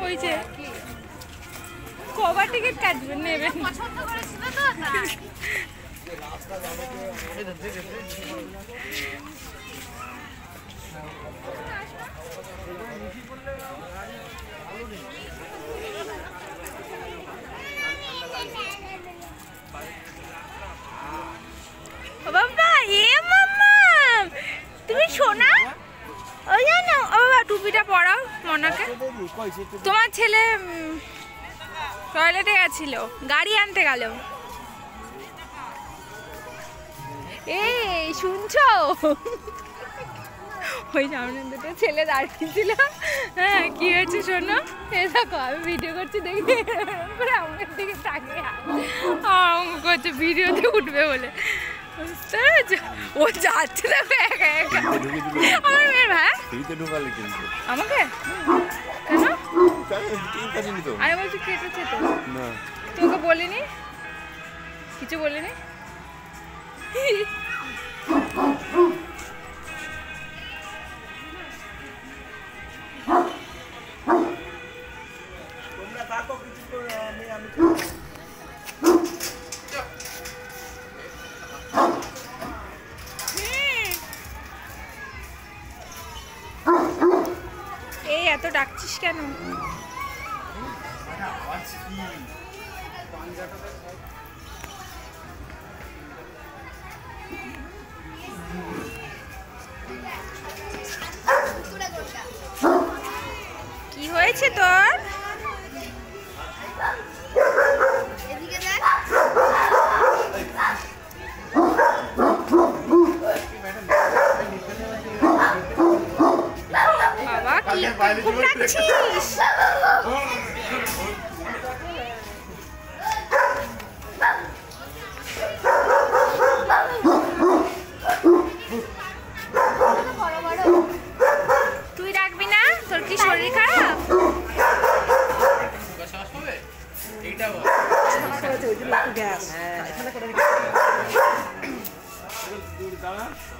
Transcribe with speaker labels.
Speaker 1: ওই যে কবার টিকিট কাটবেন নেবেন বাবা এ মাম্মা তুমি শোনা ওই জানো ও বাবা টুপিটা পরাও মনাকে তোমার ছেলে টয়লেটে গেছিল গাড়ি আনতে গেল এই শুনছো ওই সামনে দুটো ছেলে দাঁড়িয়েছিল হ্যাঁ কি হয়েছে শোনো এই দেখো আমি ভিডিও করছি দেখি করে আমার দিকে তাকিয়ে করছে ভিডিওতে উঠবে বলে বুঝতে পেরেছো ও যাচ্ছে দেখো একা একা আমার মেয়ের ভাই আমাকে কেন আমি বলছি কেটেছে তো তোকে বলিনি কিছু বলিনি এই এত ডাকছিস কেন কি হয়েছে তোর বাবা কি খুব ডাকছিস তুই ডাকবি না তোর কি শরীর খারাপ